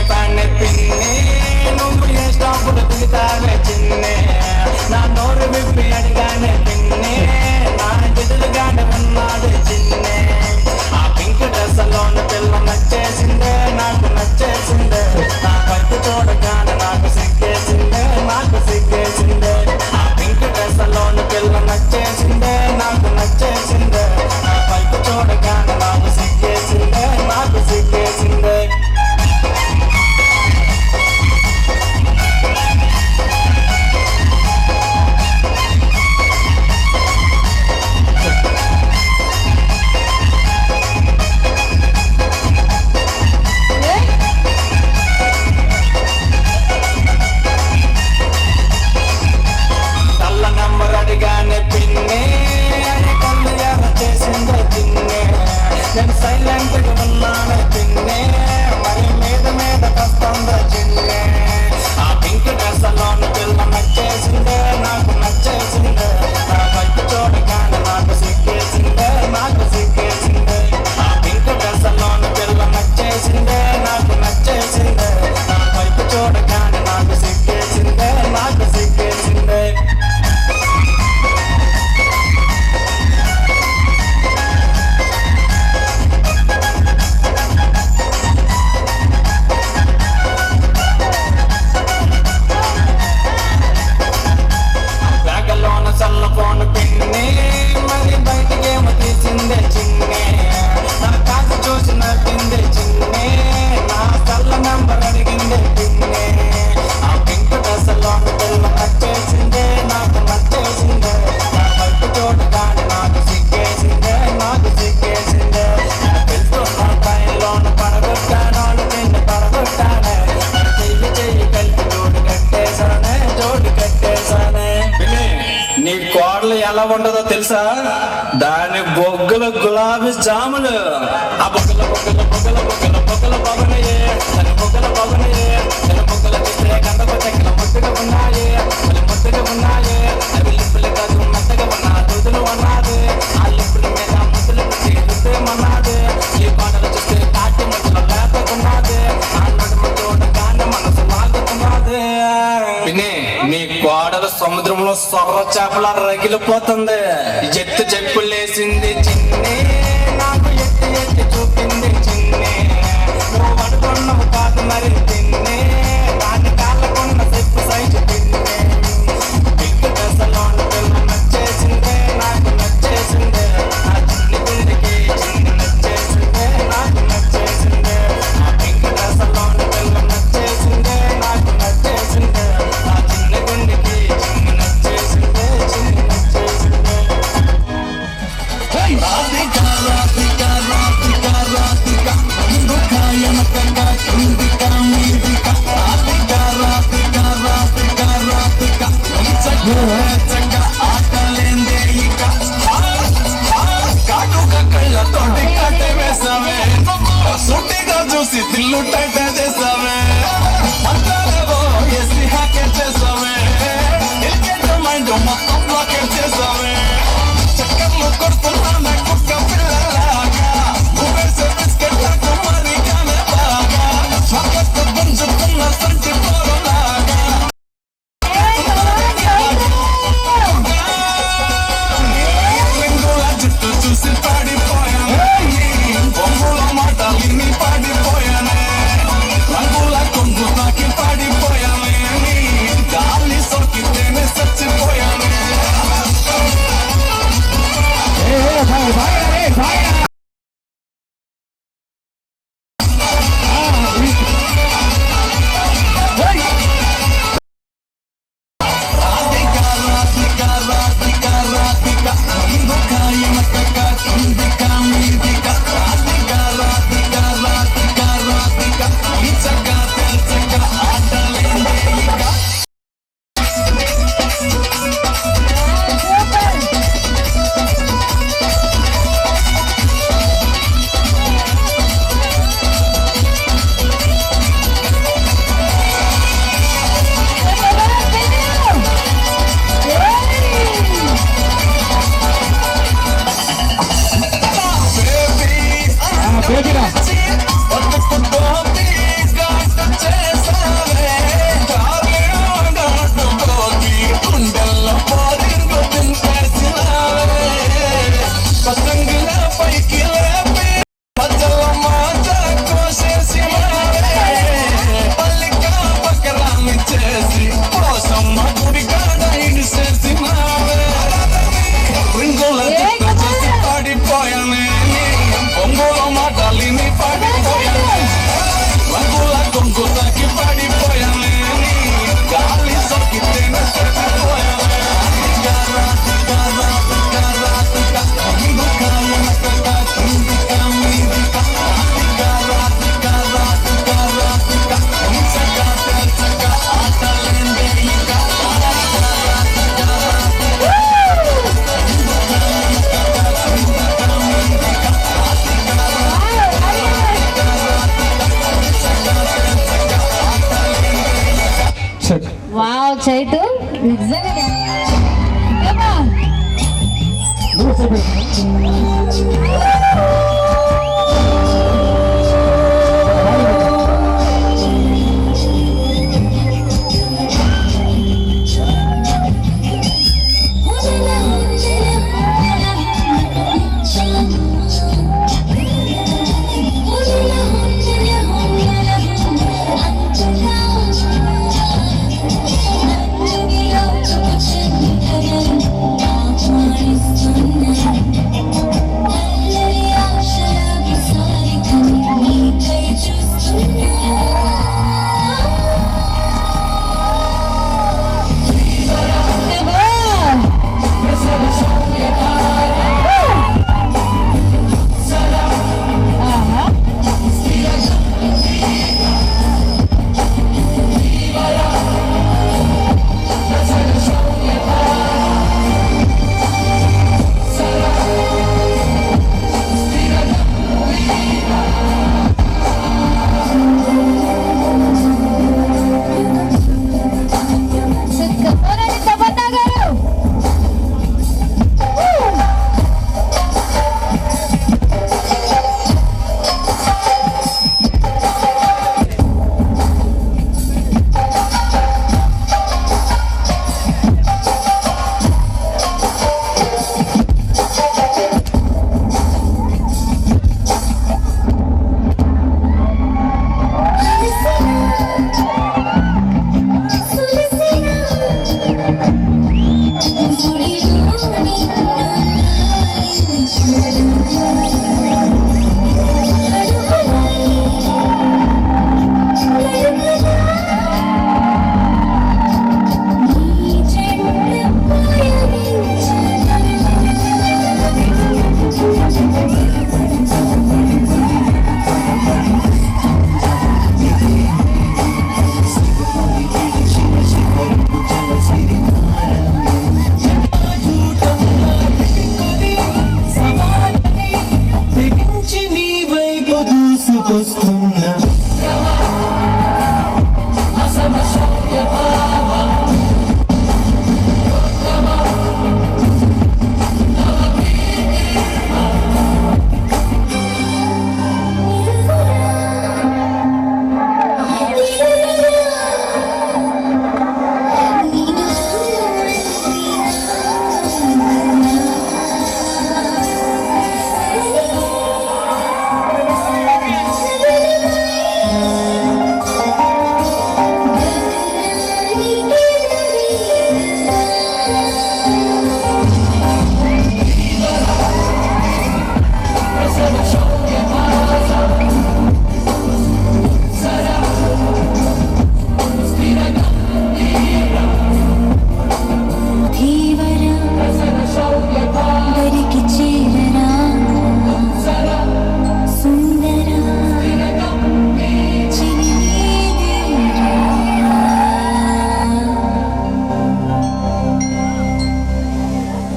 తెలిపానే పిన్ని, నువ్వు ఏ స్టాపులు పిలితావే చిన్ని, నా నోరు విప్పి అడిగానే పిన్ని, నా ఎదురుగానే ఉన్నాడు చిన్ని. ఆ పింక్ డ్రెస్లోన పిల్ల నచ్చేసిందే, నాకు నచ్చేసిందే, నా వైపు చూడగానే నాకు సిగ్గేసిందే, నాకు సిగ్గేసిందే. ఆ పింక్ డ్రెస్లోన పిల్ల నచ్చేసిందే, నాకు నచ్చేసిందే, నా వైపు చూడగానే నాకు సిగ్గేసిందే, నాకు సిగ్గేసిందే. అడిగానే పిన్ని, అని కళ్ళు ఎర్ర చేసిందో చిన్ని, నేను సైలెంట్ గా ఉన్నాను పిన్ని, మరి మీద మీద కస్తుందో చిన్ని. ఆ పింక్ డ్రెస్లోన పిల్ల నచ్చేసిందే, నాకు నచ్చేసిందే, నా వైపు చూడగానే నాకు సిగ్గేసిందే, నాకు సిగ్గేసిందే. ఆ పింక్ డ్రెస్లోన పిల్ల నచ్చేసిందే, నాకు నచ్చేసిందే, నా వైపు చూడగానే నాకు సిగ్గేసిందే, నాకు సిగ్గేసిందే. చల్ల ఫోన్ పిన్ని, మరి బయటికేమో తీసిందే చిన్ని, నా కాసు చూసి నవ్విందే చిన్ని, నా చల్ల నంబర్ అడిగిందే పిన్ని. ఆ పింక్ డ్రెస్లోన పిల్ల నచ్చేసిందే, నాకు నచ్చేసిందే, నా వైపు చూడగానే నాకు సిగ్గేసిందే, నాకు సిగ్గేసిందే. వెళ్తున్న టైంలోన పడగొట్టాను, నిన్ను పడగొట్టానే, చెయ్యి చెయ్యి కలిపి జోడు కట్టేశానే, జోడు కట్టేశానే. నీ కోడలు ఎలా ఉండదో తెలుసా? దాని బొగ్గల గులాబీ జాములు, ఆ బొగ్గల బొగ్గల బొగ్గల బొగ్గల బొగ్గల బొగనయే, దాని బొగ్గల బొగనయే, దాని బొగ్గల చిత్రే గంధపు చెక్కల ముద్దుగా ఉన్నాయి, అవి ముద్దుగా ఉన్నాయి, అవి లిప్పులు కాదు మెత్తగా ఉన్నా దుదులు అన్నాది, ఆ లిప్పుల మీద ముద్దులు పెట్టి రుద్దేమన్నాది, ఈ కోడలు చూస్తే కాటి ముద్దులో లేకున్నది, ఆ నడుము చూడగానే మనసు లాగుతున్నది. నీ కోడలు సముద్రంలో సొర్ర చేపల రగిలిపోతుంది, ఎత్తు చెప్పులేసింది చిన్ని, నాకు ఎత్తి ఎత్తి చూపింది చిన్ని, నువ్వు పడుకున్నావు కాదు మరి తిన్ని, దాని కాళ్ళకున్న చెప్పు సైజు తిన్ని. పింక్ డ్రెస్లోన పిల్ల నచ్చేసిందే, నాకు నచ్చేసిందే, నా చిన్ని గుండెకి చిన్ని నచ్చేసిందే, నాకు నచ్చేసిందే. ఆ పింక్ డ్రెస్లోన పిల్ల నచ్చేసిందే, నాకు నచ్చేసిందే, నా చిన్ని గుండెకి చిన్ని నచ్చేసిందే, చిన్ని నచ్చేసిందే. రాధికా రాధికా రాధికా రాధికా ముందుకా వెనకగా కిందికా మీదికా, రాధికా రాధికా రాధికా రాధికా చక్కగా ఆటలేందే ఇక, కాటుక కళ్ళతోటి కట్టె వేసావే, సుట్టిగా చూసి దిల్లు టైట చేసావే, అంటారేవో ఎసి హ్యాకెట్ చేసావే, ఎల్కెట్ మైండ్ మొత్తం బ్లాకెట్ చేసావే, చక్కర్లు కొడుతున్నా కుక్క పిల్లలాగా, నువ్వేసే బిస్కెట్లకు మరి కానే బాగా, స్వాగత గుంజుతున్న సంటి పోరలాగా, రంగుల జుట్టు చూసి పాడిపోయానే, బొమ్మల మాటలు ఇన్ని పాడిపోయానే, వావ్ చైతు నిజంగా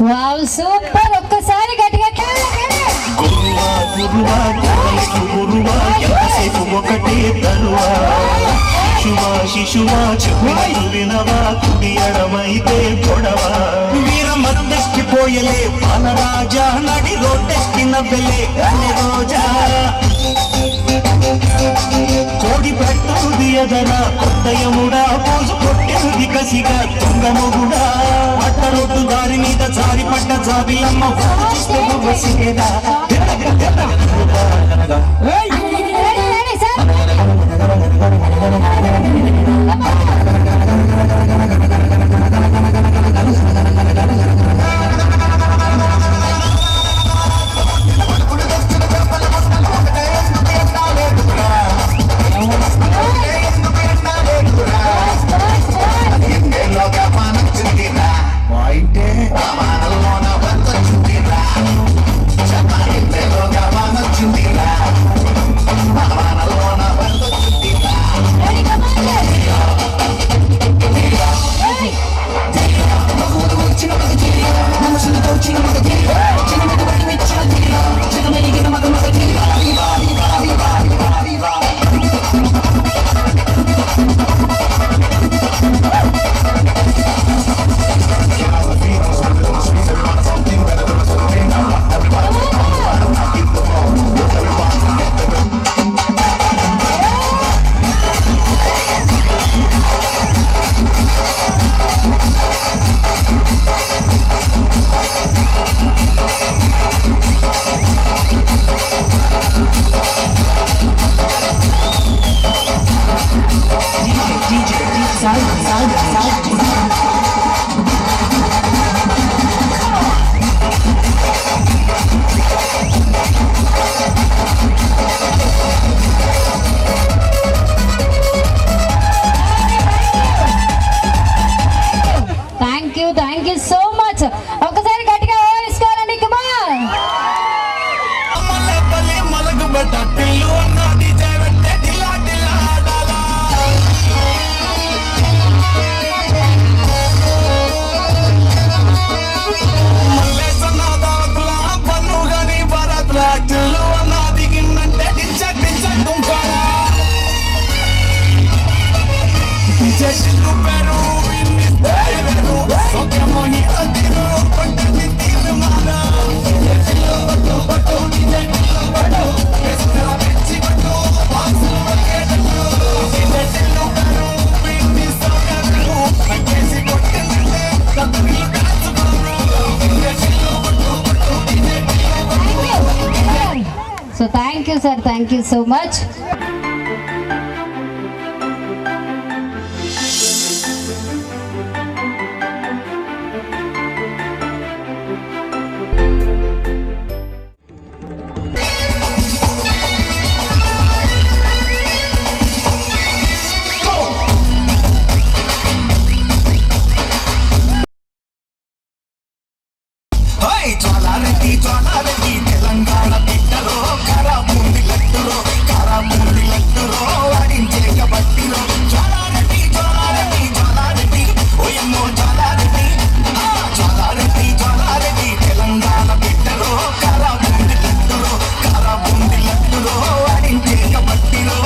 వావ్ సూపర్ ఒక్కసారి గట్టిగా గురువా గురువా గురువా ఎంతసేపు ఒకటే తరువా శిశువా శిశువా చెప్పినట్టు వినవా కుడి ఎడమైతే పొడవా వీర మద్దెక్కిపోయలే పాలరాజా నడి రోడ్డెక్కి నవ్వెలే అన్ని రోజా కోడి పెట్టుది ఎదరా కొత్తయముడా పోజు కొట్టేది కసిగా తుంగముగుడా పట్టరొట్టు దారి మీద జారి పడ్డ జాబిలమ్మ చూస్తే బసిగేదా Cinderella thank you so much. Jwala Reddy Jwala Reddy Telangana బిడ్డలో కరాబూంది లడ్డులో కరాబూంది లడ్డులో వాడించేక బట్టిలో జ్వాలారెడ్డి జ్వాలారెడ్డి జ్వాలారెడ్డి ఓయమ్మో జ్వాలారెడ్డి జ్వాలారెడ్డి జ్వాలారెడ్డి తెలంగాణ బిడ్డలో కరాబూంది లడ్డులో వాడించేక బట్టిలో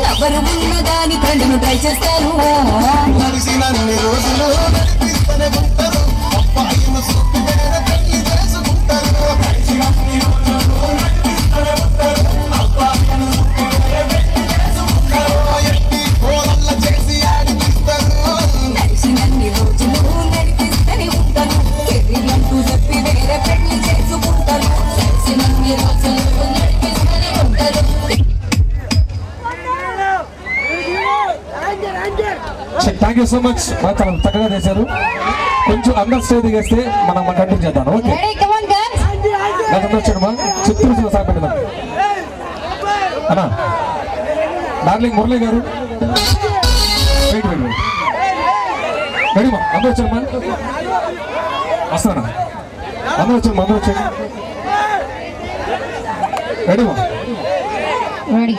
ఎవరు ఉన్నదాని ఫ్రెండ్ను ట్రై చేస్తారు నడిసినన్ని రోజులు నడిపిస్తూనే ఉంటారు అబ్బాయిను చూపితేనే పెళ్లి చేసుకుంటారు నడిసినన్ని రోజులు నడిపిస్తూనే ఉంటారు అబ్బాయిను చూపితేనే పెళ్లి చేసుకుంటారు ఎట్టి కోరల్ల చేసి ఆడిపిస్తారు నడిసినన్ని రోజులు నడిపిస్తూనే ఉంటారు కెరీర్లంటూ చెప్పి వేరే పెళ్లి చేసుకుంటారు నడిసినన్ని రోజులు నడిపిస్తూనే ఉంటారు. థ్యాంక్ యూ సో మచ్ చాలా చక్కగా చేశారు. కొంచెం అందరు స్టేజ్ దిగేస్తే మనం కంటిన్యూ చేద్దాం. ఓకే గతంలో వచ్చాడమ్మా చిత్తూరు సాగపెడదాం అన్నా. డార్లింగ్ మురళి గారు వెయిట్ వెయిట్ రెడీమా అందరూ వచ్చారమ్మా వస్తానా అందరూ వచ్చారు అందరూ వచ్చారు రెడీమా రెడీ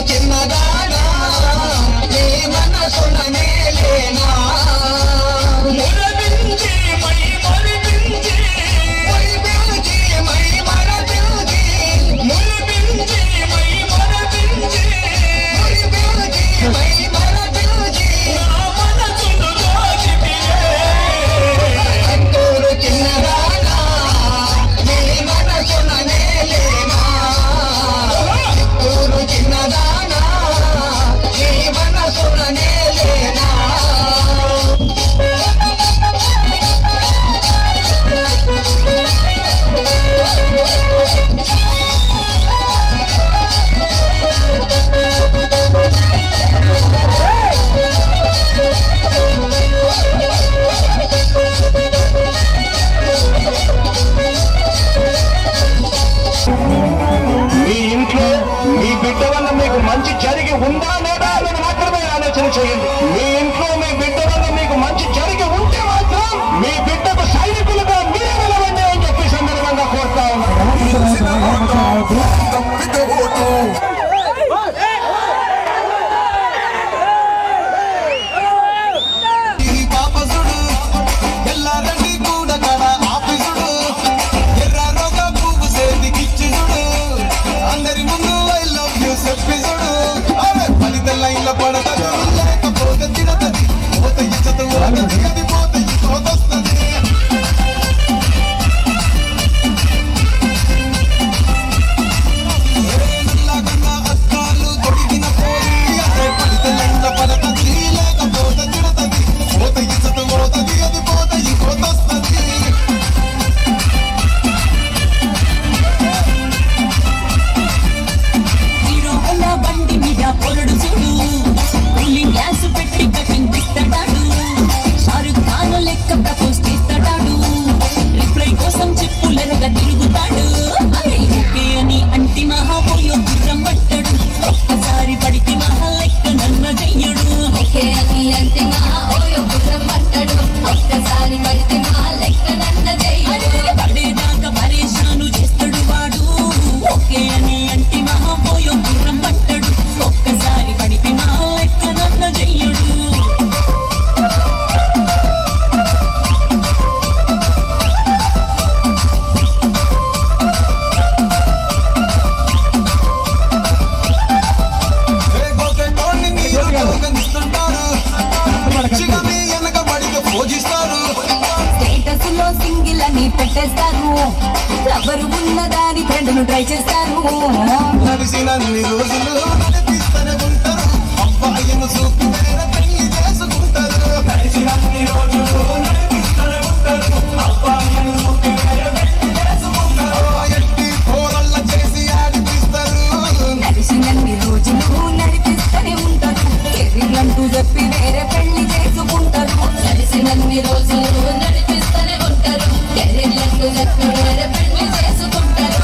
చిన్నదానా లవ్వరు ఉన్నదాని ఫ్రెండ్ను ట్రై చేస్తారు. నడిసినన్ని రోజులు నడిపిస్తూనే ఉంటారు, అబ్బాయిను చూపి వేరే పెళ్లి చేసుకుంటారు. నడిసినన్ని రోజులు నడిపిస్తూనే ఉంటారు, అబ్బాయిను చూపి వేరే పెళ్లి చేసుకుంటారు. ఎట్టి పోరల్ల చేసి ఆడిపిస్తారు. నడిసినన్ని రోజులు నడిపిస్తూనే ఉంటారు, కెరీర్లంటూ చెప్పి వేరే పెళ్లి చేసుకుంటారు. నడిసినన్ని రోజులు నడిపిస్తూనే ఉంటారు, కెరీర్లంటూ చెప్పి వేరే పెళ్లి చేసుకుంటారు.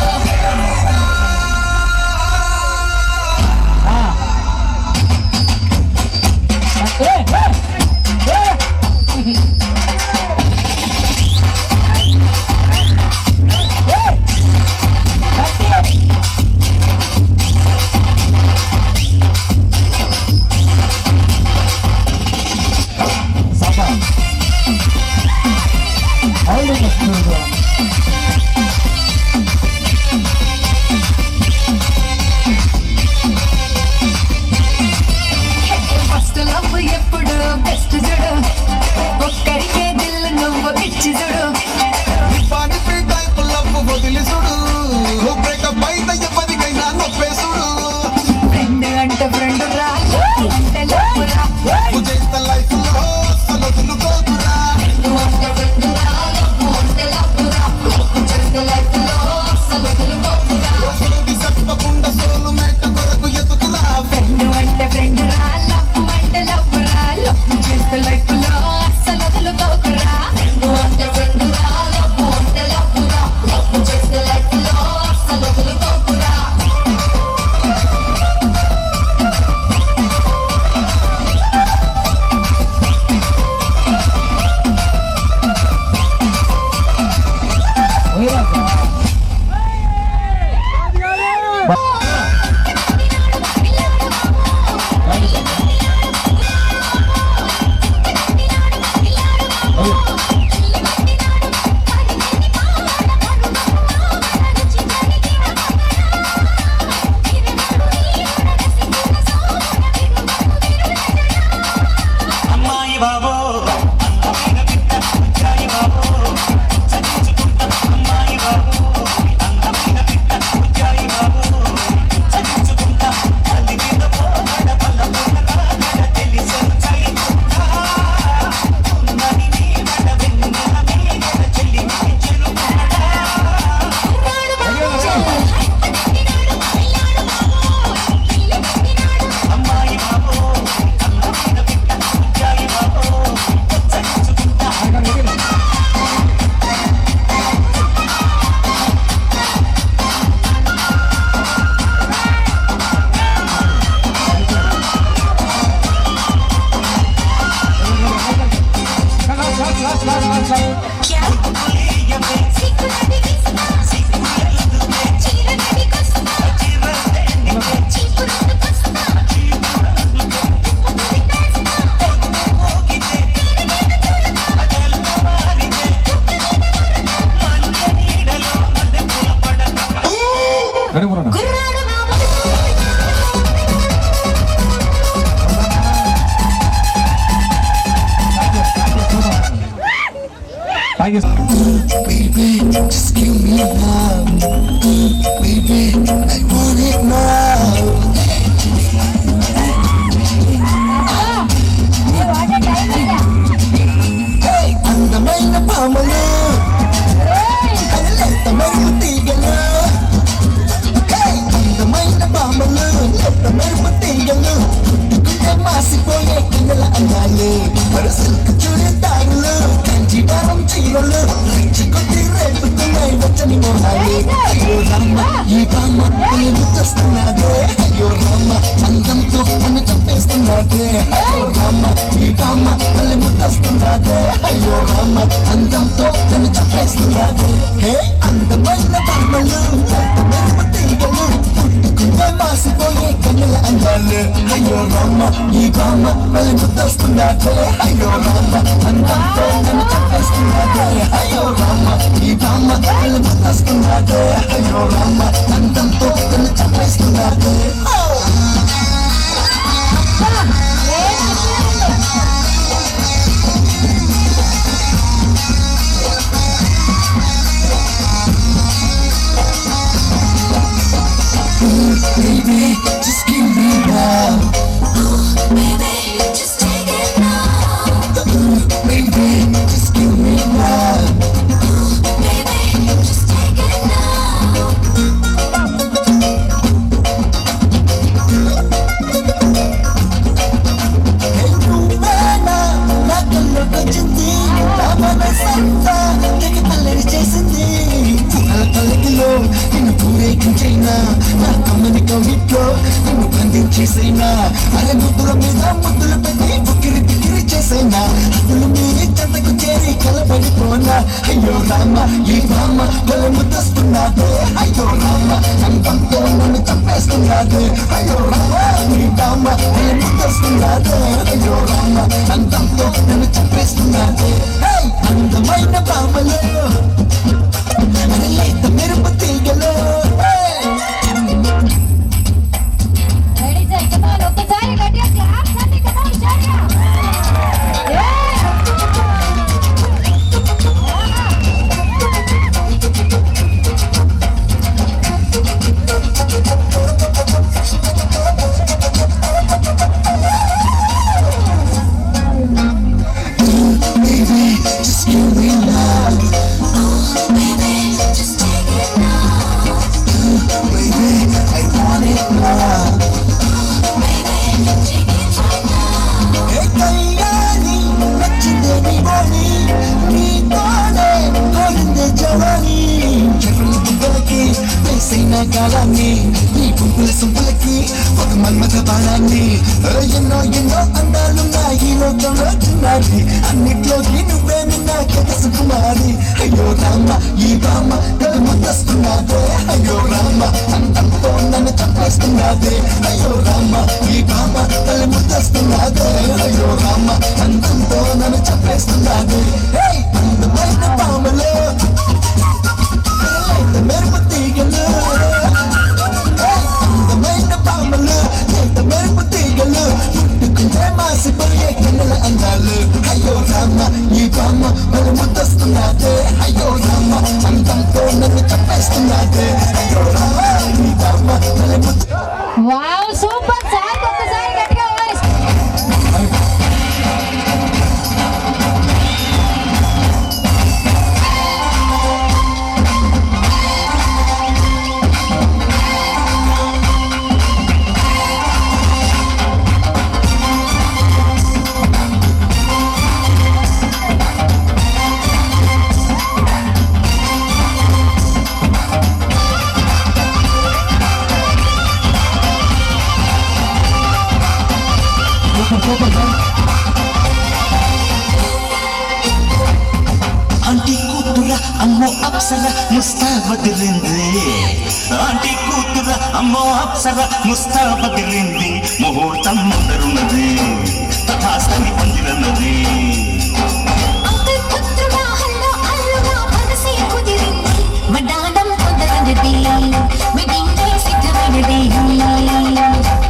ఫస్ట్ లవ్ ఎప్పుడు బెస్ట్ చూడు, ఒక్కరికే దిల్ నువ్వు ఇచ్చి చూడు. పానిపి టైప్ లవ్ వదిలి చూడు, బ్రేకప్ అయితే ఎవరికైనా నొప్పేసుడు. ఫ్రెండ్ అంటే ఫ్రెండ్ రా, అంటే లవ్ రా. నువ్వు చేస్తే లైఫ్ లో అసలు వదులుకోకురా. నువ్వు అంటే ఫ్రెండ్ రా, లవ్ అంటే లవ్ రా. నువ్వు చేస్తే లైఫ్ లో అస్సలు వదులుకోకురా. రోజులు చెప్పకుండా సోలు మేట కొరకు ఎదుగురా. ఫ్రెండ్ అంటే ఫ్రెండ్ రా, లవ్ అంటే లవ్ రా. లవ్ చేస్తే లైఫ్ లో అస్సలు వదులుకోకురా. నువ్వు అంటే ఫ్రెండ్ రా, లవ్ అంటే లవ్ రా. లవ్ చేస్తే లైఫ్ లో అస్సలు వదులుకోకురా. అమ్మాయి బాబో అందమైన బిడ్డ బుజ్జాయి బాబో చదివించుకుంటా. అమ్మాయి బాబో అందమైన బిడ్డ బుజ్జాయి బాబో చదివించుకుంటా. తల్లి మీద పోగడ పల్ల పుట్టగాడ తెలిసెను చైకుంటా. ఉన్నది నీ వడ వెన్నెల మీద చెల్లి చెరుకుడా. అమ్మాయి బాబో అందమైన బిడ్డ బుజ్జాయి బాబో చదివించుకుంటా. రెడీ ఉన్నాను. Thank you. Baby, just give me love. Baby, I want it now. Hey, అందమైన పాములు, లేతమైన తీగలు. Hey, అందమైన పాములు, లేతమైన తీగలు. పుట్టుకుంటే మాసిపోయే కిన్నెల అందాలే, మరి సిల్క్ చూడేదారులు, కంచివారం చీరలు, రిచి కొద్ది రేపుతున్నాయి వచ్చని మొహాలే. అయ్యో రామ, ఈ బామ్మ తల్లి ముచ్చస్తున్నాదే. అయ్యో రామ, అందంతో నన్ను చంపేస్తున్నాదే. అయ్యో రామ, ఈ బామ్మ తల్లి ముచ్చస్తున్నాదే. అయ్యో రామ, అందంతో నన్ను చంపేస్తున్నాదే. హే, అందమైన బామ్మలు, లేతమైన తీగలు, పుట్టుకుంటే మాసిపోయే కన్నుల అందాలే. అయ్యో రామ, ఈ బామ్మ తల్లి ముచ్చస్తున్నాదే. అయ్యో రామ, అందంతో నన్ను చంపేస్తున్నాదే. అయ్యో రామ, ఈ బామ్మ తల్లి ముచ్చస్తున్నాదే. అయ్యో రామ, అందంతో నన్ను చంపేస్తున్నాదే. రేగించైనా నా కమ్మని కవిట్లో నిన్ను బంధించేసైనా అరే ముద్దుల మీద ముద్దులు పెట్టి బుక్కిరి బిక్కిరి చేసైనా అసలు మీరి చెంతకు చేరి కలబడిపోనా అయ్యో రామ ఈ రామ గల ముద్దస్తున్నాదే అయ్యో రామ అంతంతో నన్ను చంపేస్తున్నాదే అయ్యో రామ ఈ రామ గల ముద్దస్తున్నాదే అయ్యో రామ అంతంతో నన్ను చంపేస్తున్నాదే అందమైన బామలో లేత మెరుపు తీగలో రెడీ సార్ కమాన్ ఒక్కసారి గట్టిగా క్లాప్స్ అండి కమాన్ షారియా కాలాన్ని ఈ గుంపుల సుంపులకి ఒక మన్మథ బాణాన్ని ఎన్నో ఎన్నో అందాలున్నా ఈ లోకంలో చిన్నారి అన్నిట్లోకి నువ్వేమి నా కథ సుకుమారి అయ్యో రామ ఈ బామ్మ తల ముద్దస్తున్నాదే అయ్యో రామ అంతంతో నన్ను చంపేస్తున్నాదే అయ్యో రామ ఈ బామ్మ తల ముద్దస్తున్నాదే అయ్యో రామ అంతంతో నన్ను చంపేస్తున్నాదే అందమైన బామలో మెరుపు తీగలు అందమైన పామలు ఎంత మెరుపు తీగలు పుట్టుకుంటే మాసిపోయే కిన్నెల అందాలు అయ్యో రామ ఈ బామ్మ మరి ముద్దస్తున్నాదే అయ్యో రామ అంతంతో నన్ను చంపేస్తున్నాదే అయ్యో రామ ఈ బామ్మ మరి ముద్ద వావ్ సూపర్ సార్ ఒక్కసారి గట్టిగా వాయిస్ ఆంటీ కూతుర అమ్మో అప్సర ముస్తాబదిరింది ఆంటీ కూతుర అమ్మో అప్సర ముస్తాబదిరింది ముహూర్తం ముందరున్నది తథాస్తని పందిరన్నది అంకుల్ పుత్రుడా హల్లో అల్లుడా మనసే కుదిరింది వడ్డానం కుదరనిది వెడ్డింగ్ డే సిద్ధమైనది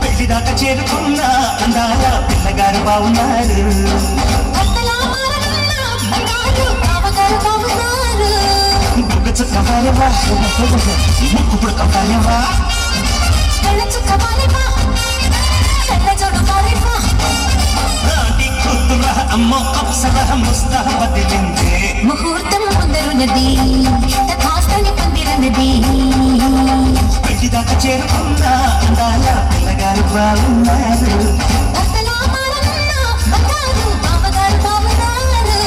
పెళ్లిదాకా చేరుకున్న అందాల పిల్లగారు బాగున్నారు భర్తలా మారనున్న బంగారు బావగారు బాగున్నారు బుగ్గ చుక్క వారేవా ముక్కుపుడు కవ్వాలేవా కళ్ళ చుక్క వారేవా కళ్ళ జోడు వారేవా ఆంటీ కూతుర అమ్మో అప్సర ముస్తాబదిరింది ముహూర్తం ముందరున్నది తథాస్తని పందిరన్నది పెళ్లిదాకా చేరుకున్న అందాల పిల్లగారు బాగున్నారు భర్తలా మారనున్న బంగారు బావగారు బాగున్నారు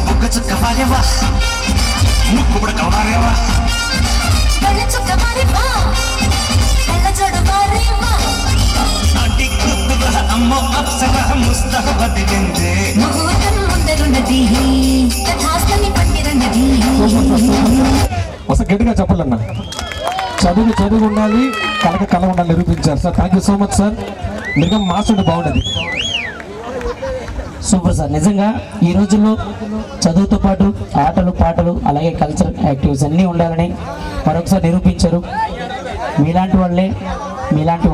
బుగ్గ చుక్క వారేవా ముక్కుపుడు కవ్వాలేవా కళ్ళ చుక్క వారేవా కళ్ళ జోడు వారేవా ఆంటీ కూతుర అమ్మో అప్సర ముస్తాబదిరింది ముహూర్తం ముందరున్నది తథాస్తని పందిరన్నది ఒకసారి గట్టిగా చెప్పాలన్నా చదువు ఉండాలి కళ ఉండాలి నిరూపించారు sir thank you so much sir నిజంగా మాస్ ఉంటే బాగుండేది సూపర్ సార్ నిజంగా ఈ రోజుల్లో చదువుతో పాటు ఆటలు పాటలు అలాగే కల్చరల్ యాక్టివిటీస్ అన్నీ ఉండాలని మరొకసారి నిరూపించారు మీలాంటి వాళ్ళే మీలాంటి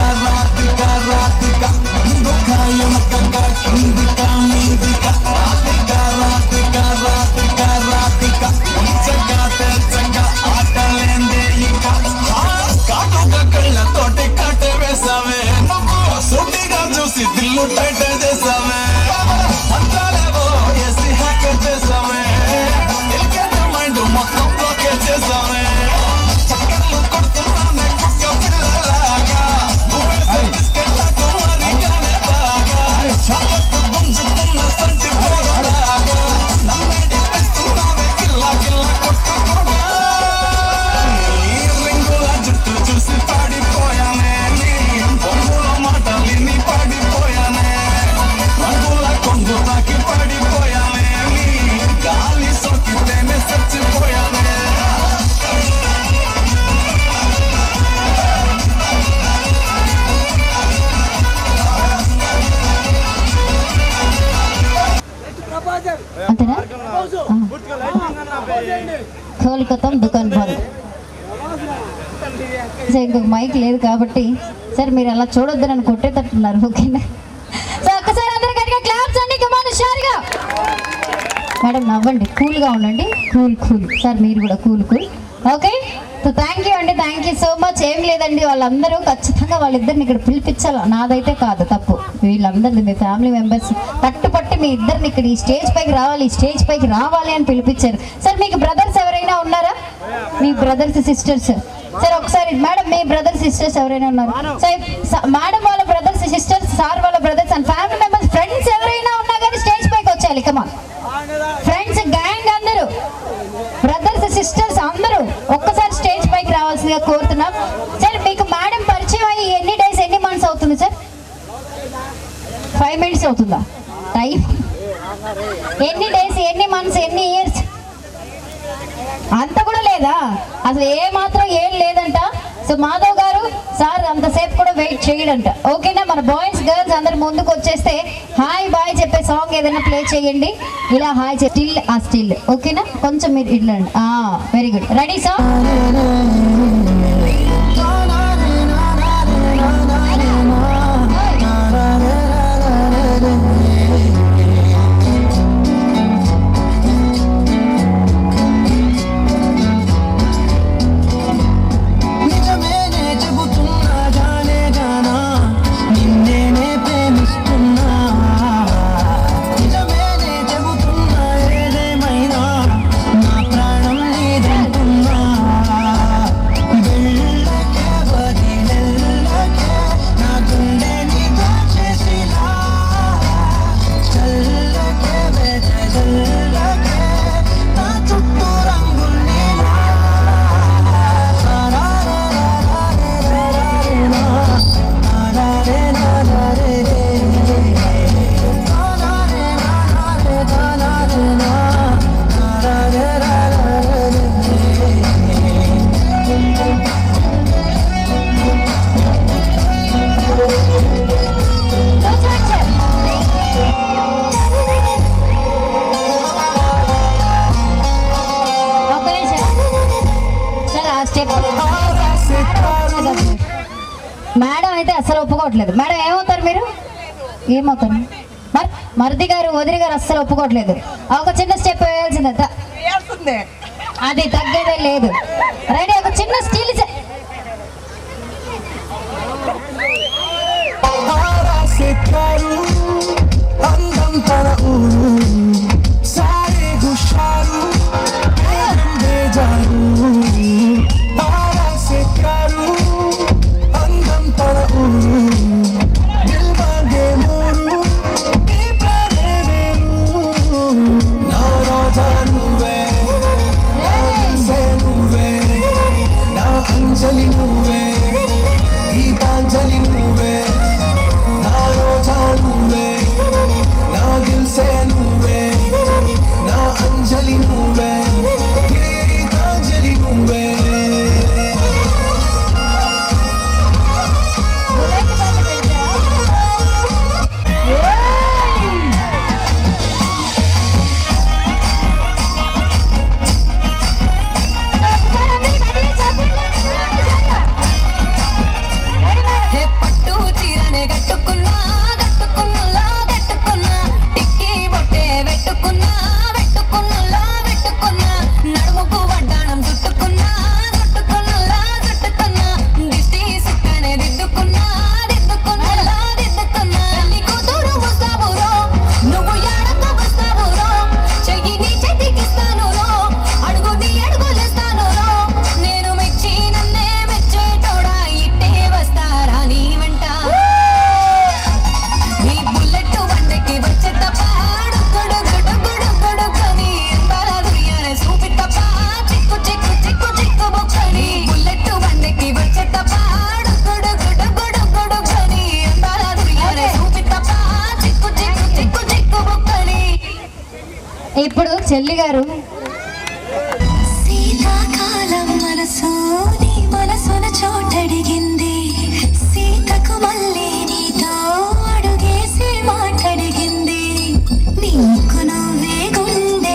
కళ్ళతోటి కట్ట వేసావే నువ్వు సూటిగా చూసి దిల్లు టైట్ చేసావే అంతాలేవో ఏసీ హ్యాకర్ చేసావే మైండ్ మొత్తం బ్లాకే చేసావే చక్కర్లు కొడుతున్నానే కుక్క పిల్లలాగా నువ్వే అయిపోయిందా? కోల్కతం దుకాన్ బంద్. సార్ ఇంకొక మైక్ లేదు కాబట్టి సార్ మీరు అలా చూడొద్దు నన్ను కొట్టేటట్టున్నారు. ఓకేనా సార్? ఒక్కసారి అందరూ గట్టిగా క్లాప్స్ అండి. కమాన్ షార్గా మేడం నవ్వండి, కూల్గా ఉండండి. కూల్ సార్ మీరు కూడా cool. Okay so thank you అండి, థ్యాంక్ యూ సో మచ్. ఏం లేదండి, వాళ్ళందరూ ఖచ్చితంగా వాళ్ళిద్దరిని ఇక్కడ పిలిపించాలి. నాదైతే కాదు తప్పు, వీళ్ళందరిది మీ ఫ్యామిలీ మెంబర్స్ పట్టుపట్టి మీ ఇద్దరిని ఇక్కడ ఈ స్టేజ్ పైకి రావాలి, ఈ స్టేజ్ పైకి రావాలి అని పిలిపించారు. సార్ మీకు బ్రదర్స్ ఎవరైనా ఉన్నారా? మీ బ్రదర్స్ సిస్టర్స్ సార్ ఒకసారి మేడం మీ బ్రదర్స్ సిస్టర్స్ ఎవరైనా ఉన్నారు? సార్ మేడం వాళ్ళ బ్రదర్స్ సిస్టర్స్, సార్ వాళ్ళ brothers and family members friends ఎవరైనా ఉన్నా కానీ స్టేజ్ పైకి వచ్చేయాలి. కమా ఫ్రెండ్స్ గ్యాంగ్ అందరూ బ్రదర్స్ సిస్టర్స్ అందరూ ఒక్కసారి స్టేజ్ పైకి రావాల్సిందిగా కోరుతున్నాం. సార్ మీకు మేడం పరిచయం అయ్యి ఎన్ని డేస్ ఎన్ని మంత్స్ అవుతుంది సార్? 5 minutes అవుతుందా టైం? ఎన్ని డేస్ ఎన్ని మంత్స్ ఎన్ని ఇయర్స్? అంత కూడా లేదా అసలు, ఏ మాత్రం ఏం లేదంట. సో మాధవ్ గారు సార్ అంతసేపు కూడా వెయిట్ చేయడంట. ఓకేనా? మన బాయ్స్ గర్ల్స్ అందరు ముందుకు వచ్చేస్తే హాయ్ బాయ్ చెప్పే సాంగ్ ఏదైనా ప్లే చేయండి. ఇలా హాయ్ స్టిల్ ఆ స్టిల్. ఓకేనా? కొంచెం మీరు ఇట్లండి. Very good. Ready sir? Madam అయితే అస్సలు ఒప్పుకోవట్లేదు. మేడం ఏమవుతారు మీరు? ఏమవుతారు? మరిది గారు వదిలి గారు అస్సలు ఒప్పుకోవట్లేదు. ఒక చిన్న స్టెప్ వేయాల్సిందే, అది తగ్గేదే లేదు. రెడీ? ఒక చిన్న స్టీల్ ఇప్పుడు చెల్లి గారు శీతాకాలం మనసు నీ మనసున చోటడిగింది, సీతకు మళ్ళీ నీతో అడుగేసి మాటడిగింది, నీకు నువ్వే గుండె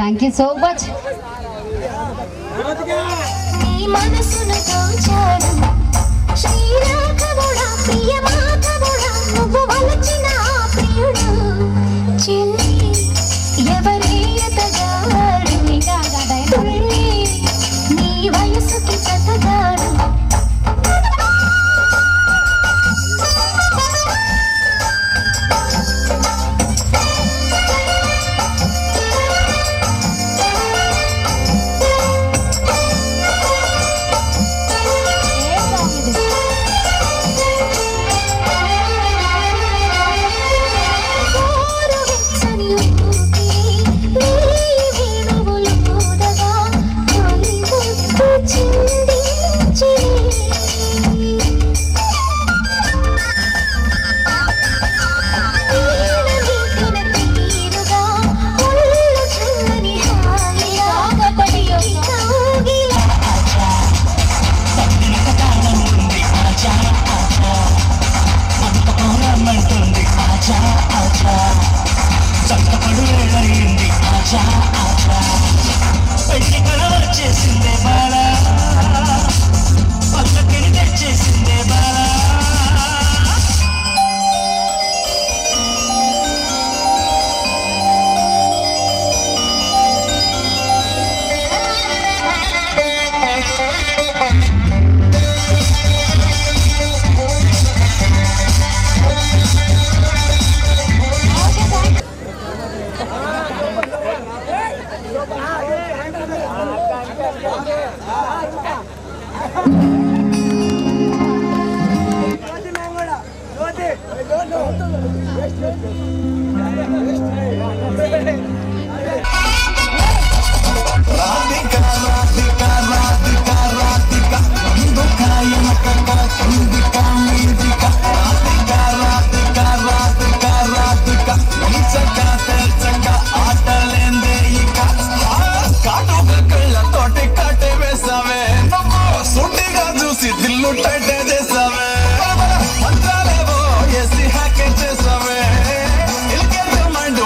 థ్యాంక్ యూ సో మచ్. నీ మనసును దోచాడు శ్రీరాఘవుడా ప్రియ మాధవుడా నువ్వు వలచిన ఆ ప్రియుడు చెల్లి ఎవరే ఎతగాడు తుళ్ళి నీ వయసుకి జతగాడు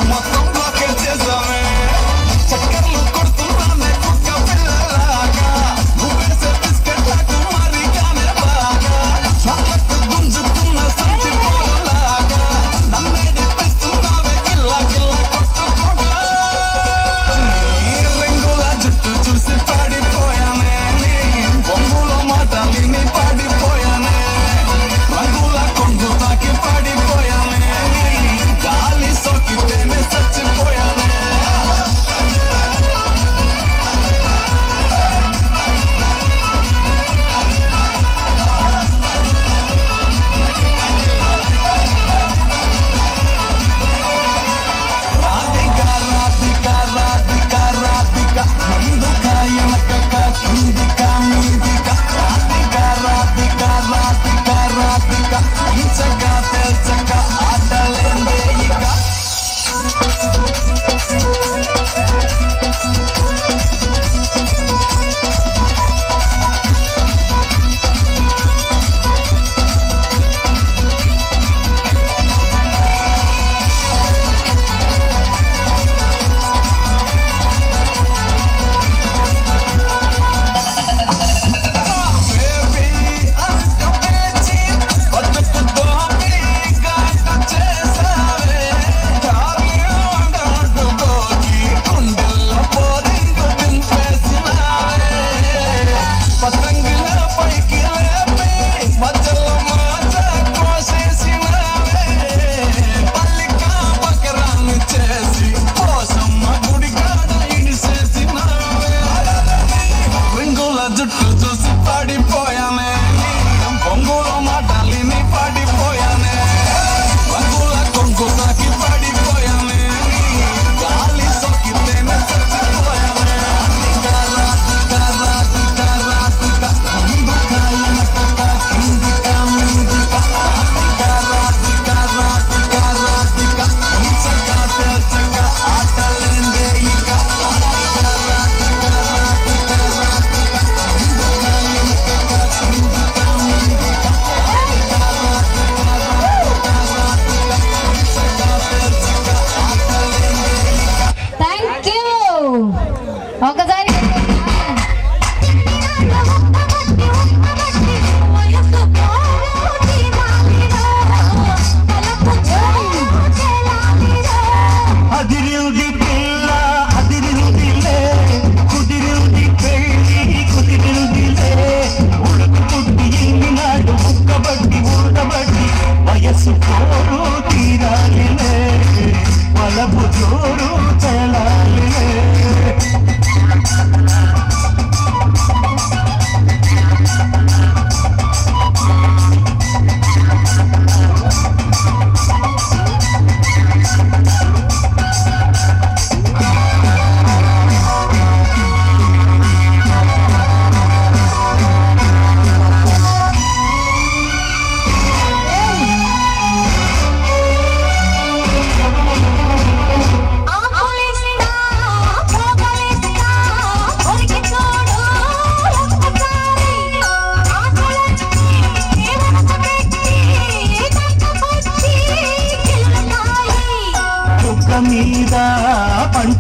మొత్తం బ్లాక్ చేసావే చక్కర్లు కొడుతున్నానే కుక్క పిల్లలా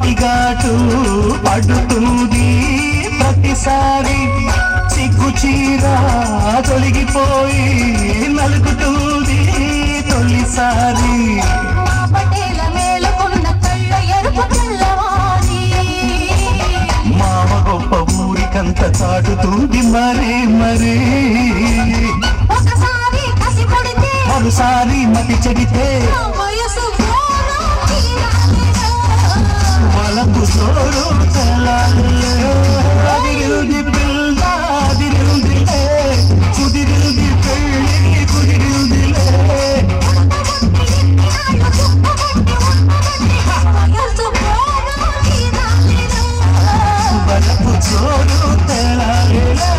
సుడిగాటు పడుతుంది ప్రతిసారి సిగ్గు చీర తొలగిపోయి నలుగుతుంది తొలిసారి పటేల మేలుకున్న కళ్ళ ఎరుపు తెల్లవారి మామ గొప్ప ఊరికంత చాటుతుంది మరీ మరీ ఒకసారి కసి కొడితే మరోసారి మతి చెడితే వయసు వలపు సోరు అదిరింది పిల్ల అదిరిందిలే కుదిరింది పెళ్ళి కుదిరిందిలే వలపు సోరు తెలాలిలే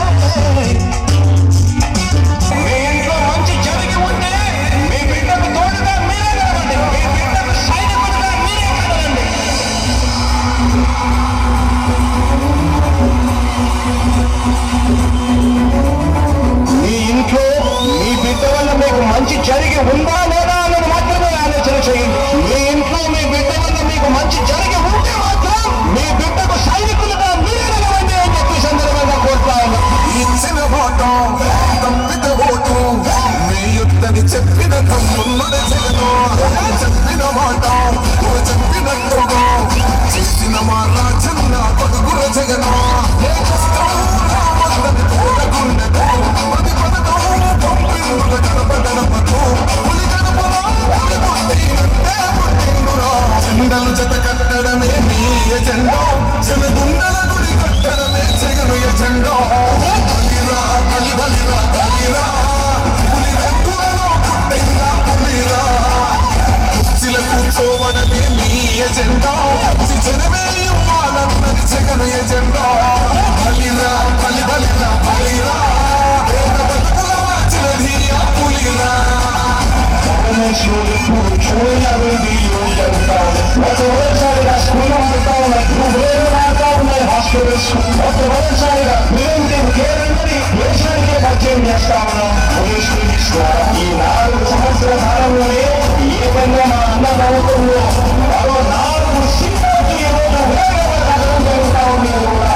మంచి జరిగి ఉందా లేదా అన్నది మాత్రమే ఆలోచన చేయండి. మీ ఇంట్లో మీ బిడ్డ వల్ల మీకు మంచి జరిగి ఉంటే మాత్రం మీ బిడ్డకు సైనికులుగా మీరే నిలవండి అని చెప్పి సందర్భంగా కోరుతాను. ఇచ్చిన ఓటం తప్పిత ఓటు మీ యుద్ధని చెప్పిన తమ్ముడు జగను చెప్పిన మాట చెప్పినట్టుగా చేసిన మా రాజన్న కొడుకుల జగను ఏ కష్టం రామన్నది తోడగుండెను ప్రతి పథకం పంపిణుల గడప పులి గడపలో చెండలు జత కట్టడమే మీ ఎజెండో చెలగుండల గుడి కట్టడమే జగను ఎజెండో బలిరా బలి బలిరా బలిరా పులి రెక్కులలో పుట్టిందా పులిరా కుర్చీల కూర్చోవడమే మీ ఎజెండో జనమే ఇవ్వాలన్నది జగను ఎజెండో బలిరా బలి బలిరా బలిరా పేద బతుకుల మార్చినది ఆ పులిరా ఈ 4 సంవత్సరాల కాలంలోనే ఏ విధంగా మా అన్నదాతల్లో మరో 4 సీట్లకు ఈ రోజు వేగంగా కదలం జరుగుతా ఉంది కూడా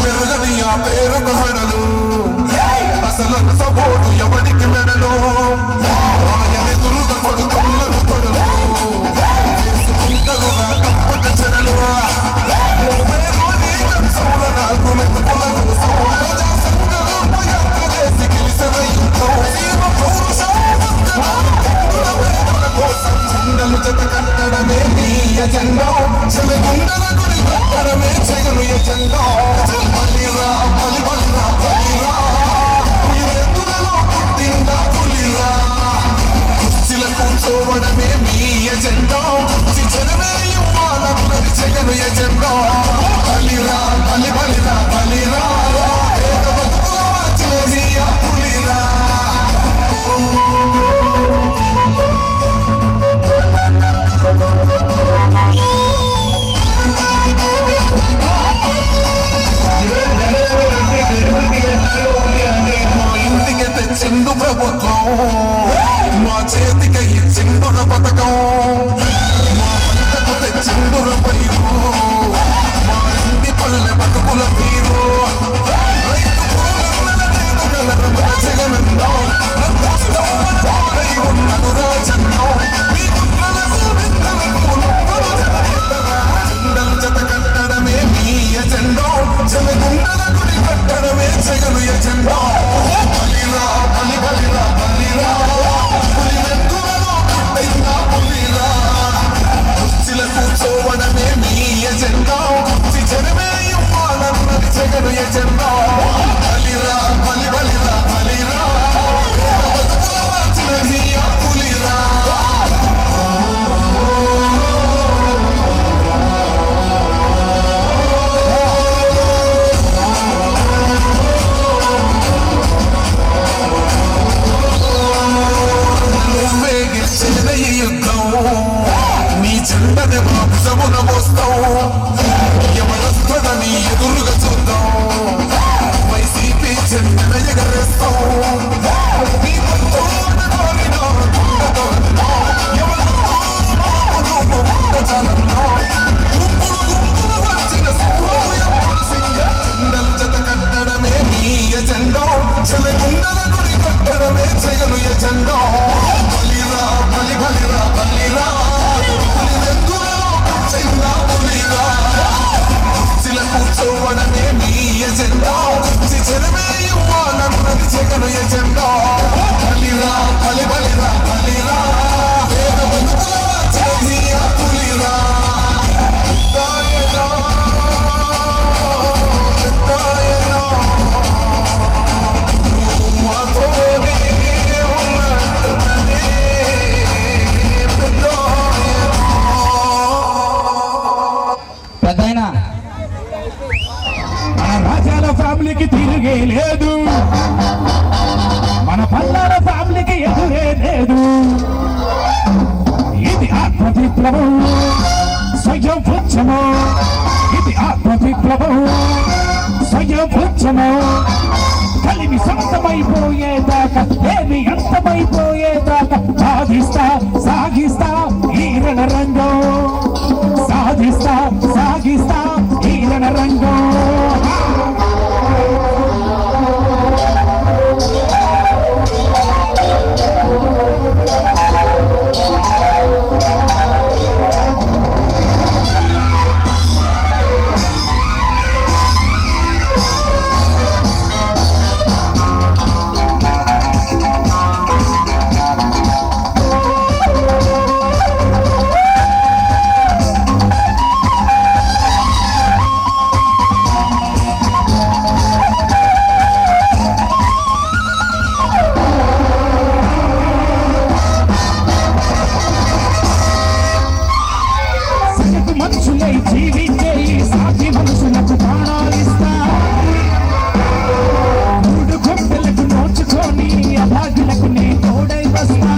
మెరుగని ఆ పేరుకు హడలు అసలు సపోర్టు ఎవరికి మెడలు ఆయనెదురుగా కొడుకులను కొడలు చేసుకుంటలుగా తప్పక చెడలు నాకు మెతుకులకు ప్రజా సంఘాలు యాత్ర చేసి గెలిసిన యుద్ధం చెండలు జత కట్టడమే నీ ఎజెండో చెలగుండల గుడి కట్టడమే చెగను ఎజెండో బలిరా బలి బలిరా బలిరా పులిరెందులలో పుట్టిందా పులిరా కుర్చీల కూర్చోవడమే చెలగుండల గుడి కట్టడమే జగను ఎజెండా బలిరా బలి బలిరా బలిరా బలిరెందులలో చెల్లా బలిరా చిల కూర్చోవడమే మీ ఎజెండా చెరమే ఇవ్వాలన్నది జగను ఎజెండా బలిరా బలి బలిరా బలిరా వేద బంధువుల చెయ్య పులిరా పెద్దయినా మన రాజాల ఫ్యామిలీకి తిరిగే లేదు, మన పల్లాల ఫ్యామిలీకి ఎదురే లేదు. ఇది ఆత్మ విప్లవం స్వయం పుచ్చము, ఇది ఆత్మ విప్లవం స్వయం పుచ్చము. కలిమి సొంతమైపోయేదాకా ఏమి అంతమైపోయేదాకా సాధిస్తా సాగిస్తా ఈ రణరంగం, సాధిస్తా సాగిస్తా ఈ రణరంగం. మనుషులై జీవించే సాటి మనుషులకు ప్రాణాలిస్తా, మూడు గొప్పలకు నోచుకొని అభాగ్యులకు నీ తోడై వస్తా.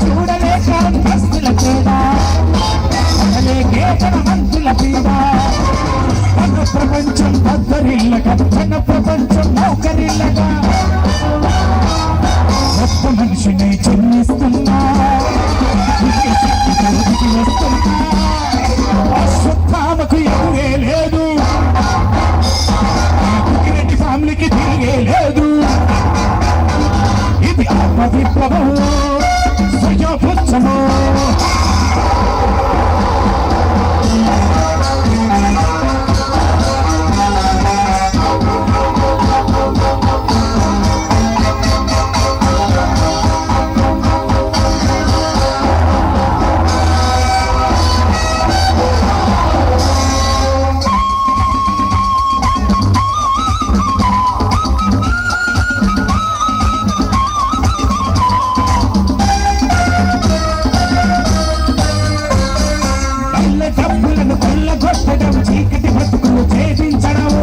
చూడలేక బస్తుల తేడా అనలేకే ధనవంతుల పీడ, మన ప్రపంచం బద్దరిల్లగా మన ప్రపంచం నౌకరిల్లగా గొప్ప మనిషిని చెల్లిస్తున్నా. అశ్వత్థామకు ఎదురే లేదు, రెడ్డి ఫ్యామిలీకి తిరిగే లేదు. ఇది ఆత్మ విప్లవం స్వయం పుచ్చము. డబ్బులను కొల్లగొట్టడం, చీకటి బతుకులు ఛేదించడం,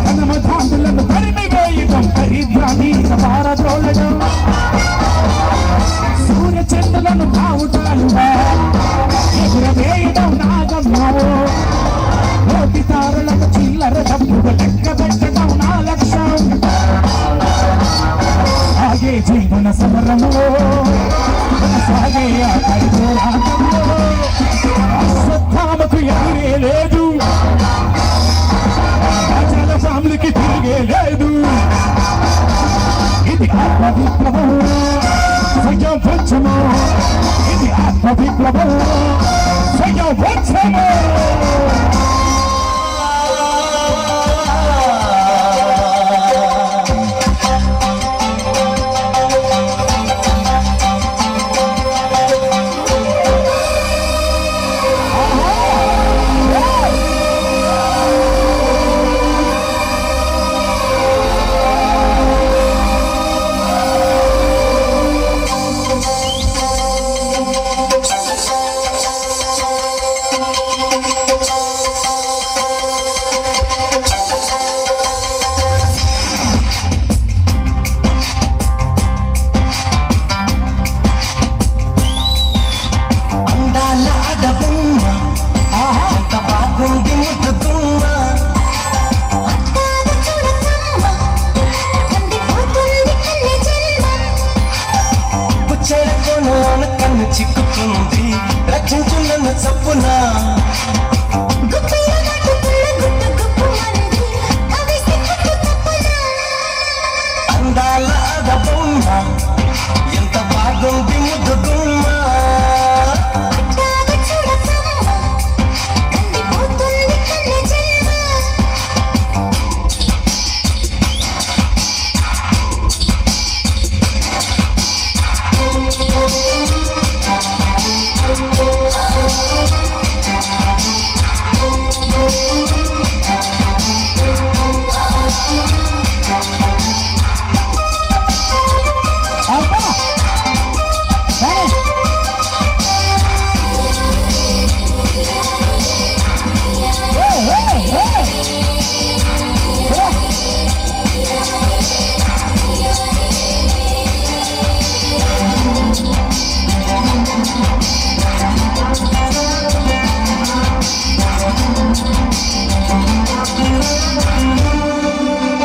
ధనమధాంతులను తరిమి వేయడం, దరిద్రాన్ని పారద్రోలడం, సూర్య చంద్రులను కావుటాలుగా ఎగురవేయడం నాగమ్మావు, కోటి తారులకు చిల్లర డబ్బులు లెక్క పెట్టడం నా లక్ష్యం. సాగే జీవన సమరము సాగే ఆఖరి పోరాటంలో అశ్వత్థామకు ఎదురే లేదు, రాజాల ఫ్యామిలీకి తిరిగే లేదు. ఇది ఆత్మ విప్లవం స్వయం పుచ్చము, ఇది ఆత్మ విప్లవం స్వయం పుచ్చము.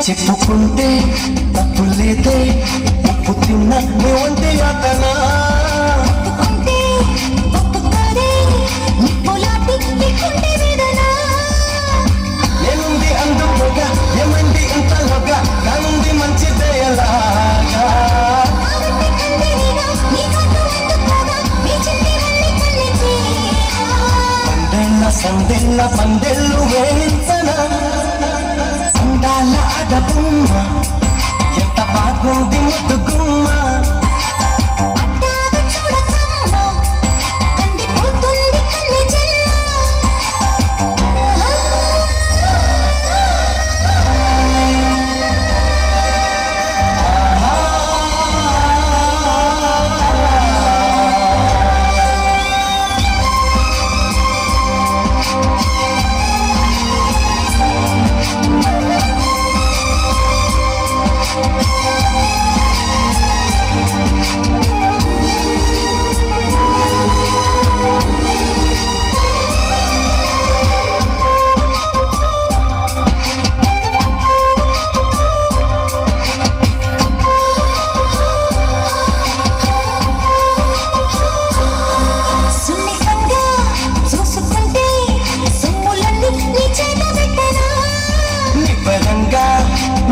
చెప్పుకుంటే తప్పు లేదే ఉప్పు తిన్న నువ్వంటే అతనా ఒప్పుకుంటే ఒప్పుకోదే నిప్పులాంటి నీ గుండె వేదన ఏముంది అందుకోగా ఏమంది ఇంతలోగా నానుంది మంచిదే ఎలాగా సందెల్ల పందెళ్ళు వేయించన అందాల అడబుమ్మ ఎంత బాగుంది ముద్దుగుమ్మ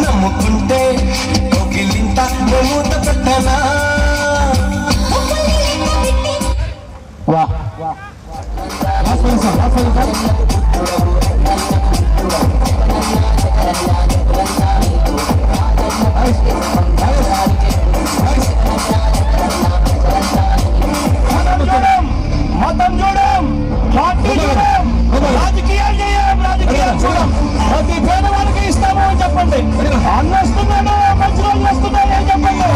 నమ్ముకుంటే కోకిలింత మూత పెట్టనా వా మతం చూడం, పార్టీ చూడం, రాజకీయాలు చేయం, రాజకీయాలు చూడం. ప్రతి పేదవాళ్ళకి ఇస్తాము అని చెప్పండి. అన్న వస్తున్నాడు, మంచి రోజులు వస్తున్నాయి అని చెప్పండి.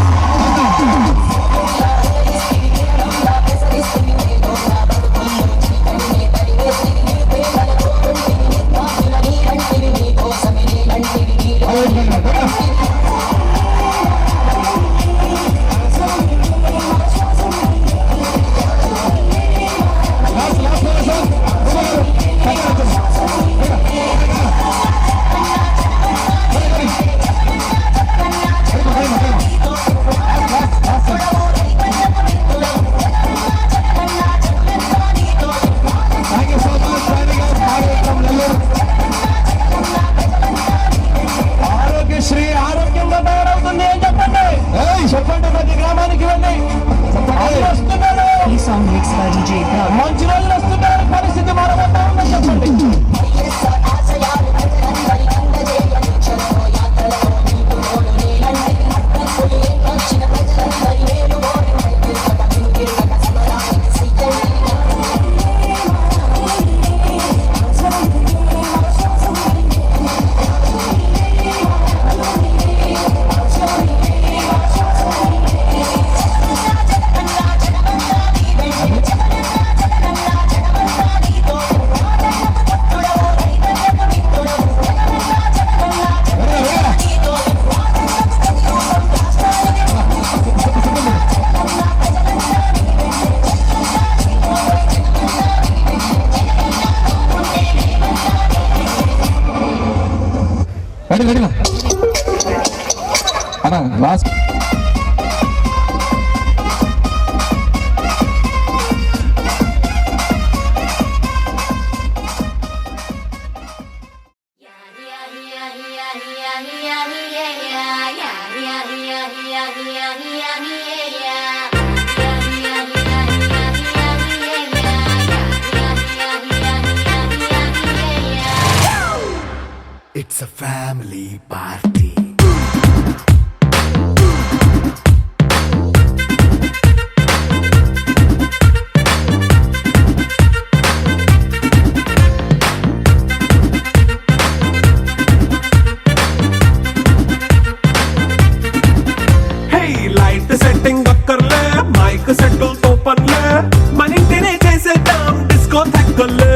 ఆరోగ్యశ్రీ ఆరోగ్యంగా తయారవుతుంది అని చెప్పండి. చెప్పండి, ప్రతి గ్రామానికి వెళ్ళి వస్తున్నాడు, మంచి రోజులు వస్తున్నారు, పరిస్థితి మారబోతా ఉందని చెప్పండి. రెడీనా అన్నా last It's a family party. Hey, light setting akkarle, mic settle to panle, manintine chesedam disco thakkale.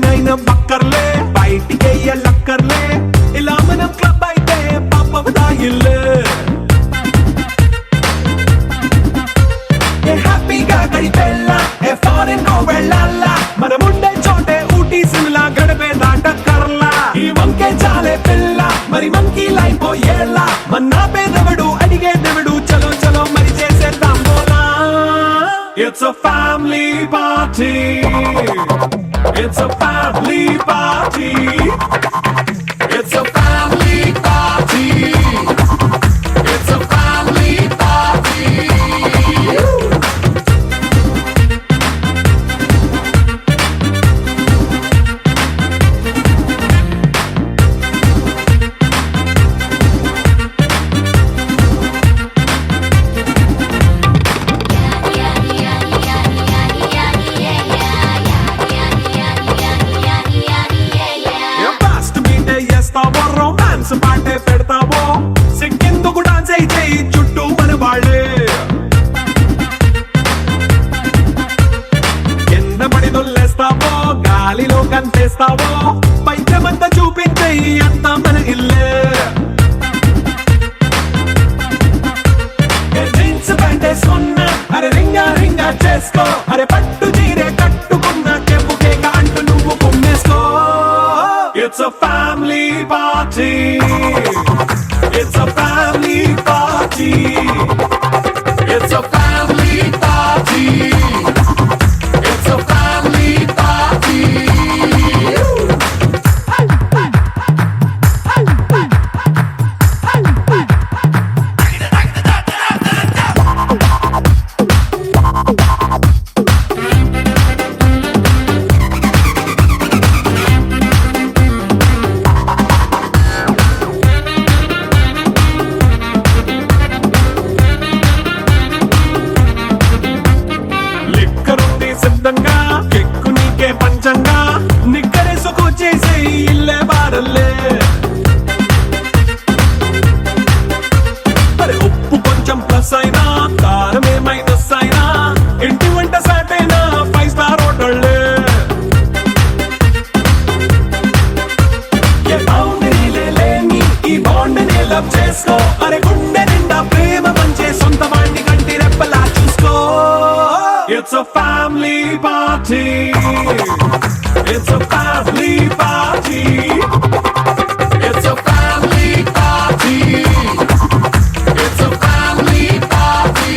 నైన బక్కర్లే బయటికే లక్కర్లే ఇలా మనం క్లబ్ అయితే పాప దాయిల్లే ఏ హ్యాపీగా గడిపెళ్ళ ఏ ఫారెన్ కో వెళ్ళాలా మనం ఉండే చోటే ఊటీ సిమ్లా గడిపే గాలిలో కంచేస్తావో పైచమంతా చూపించేయి అంతా మన ఇల్లే జీన్స్ ప్యాంటేసుకున్నా అరే రింగా రింగా చేసుకో అరే పట్టు చీరే కట్టుకున్న చెప్పుకే అంటూ నువ్వు కుమ్మేసుకో it's a family party it's a family party it's a family party it's a family party లిక్కరుంది సిద్ధంగా కెక్కు నీకే పంచంగా నిక్కరేసుకు చేసే ఇల్లే బారల్లే అరే ఉప్పు కొంచెం ప్లస్ అయినా కారమే మైనస్ అయినా ఇంటి వంట సాటైనా 5 స్టార్ హోటళ్ళే ఏ బౌండరీలే లేని ఈ బాండ్ని లవ్ చేసుకో అరే గుండె నిండా ప్రేమ పంచే సొంత వాణ్ణి కంటి రెప్పలా చూసుకో It's a family party. It's a family party. It's a family party. It's a family party.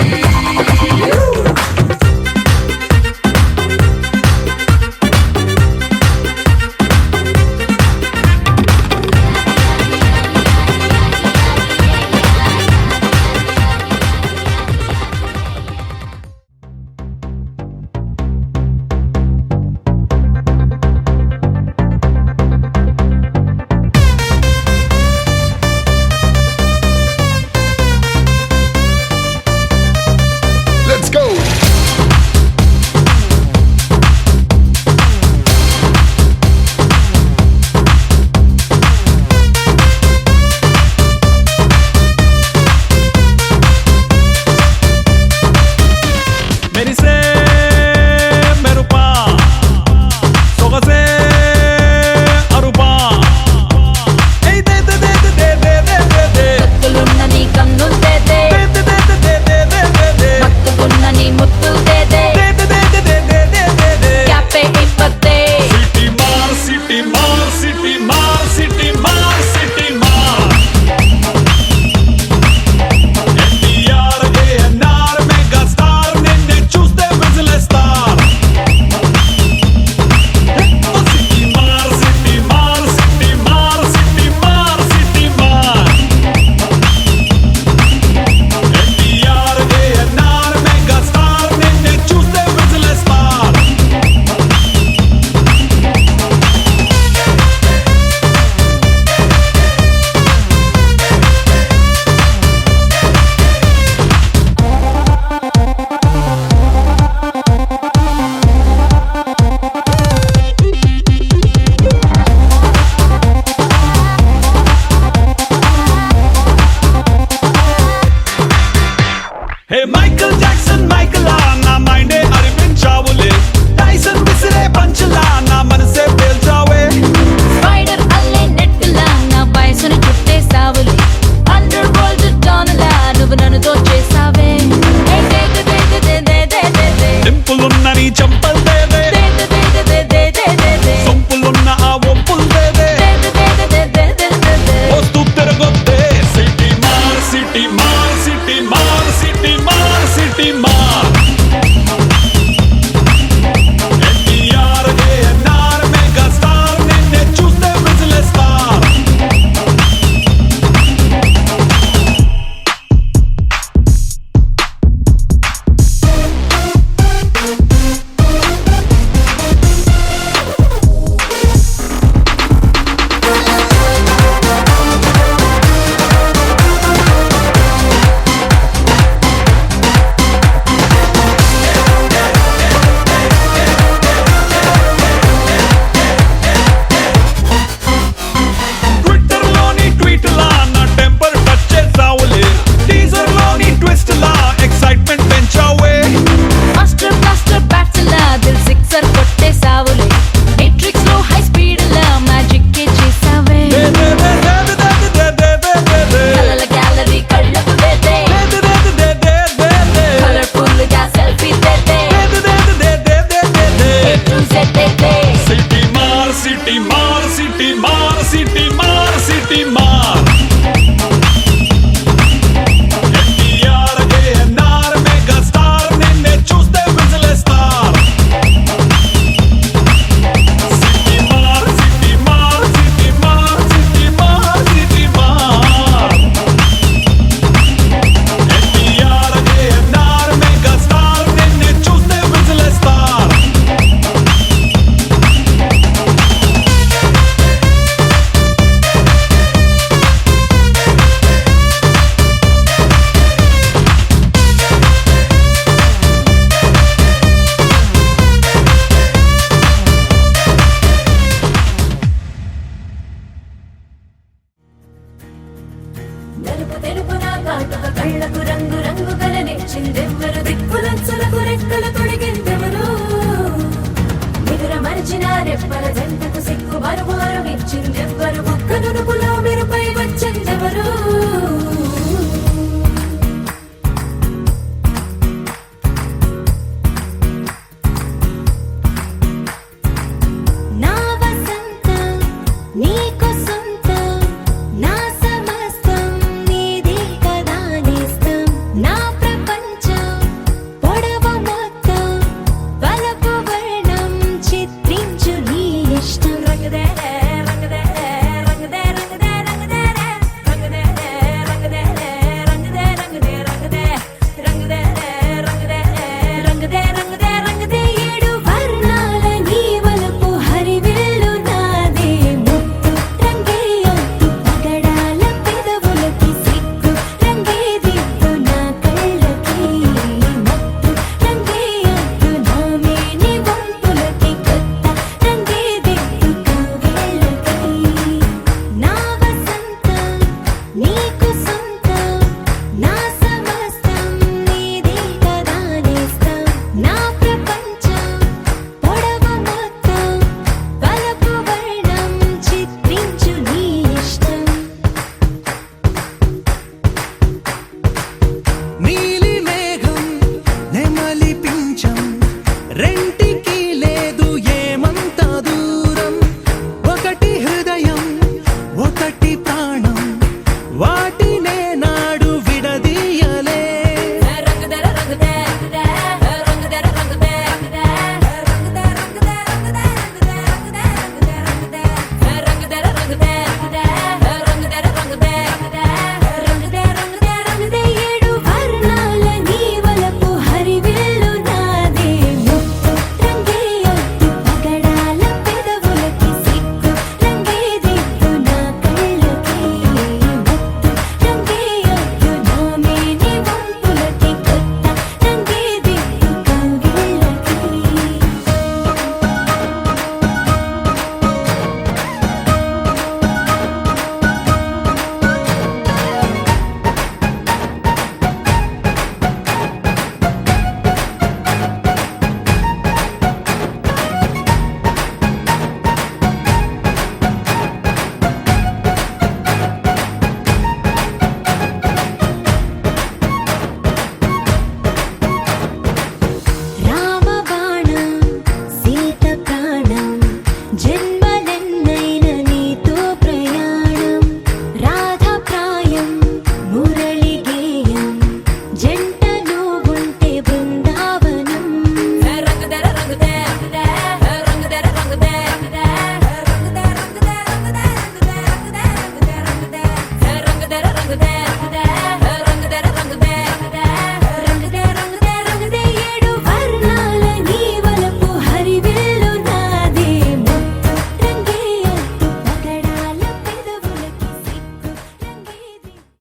విచ్చిన రెప్పల జంటకు సిగ్గు మరుమారు విచ్చిందెవ్వరు ఒక్కను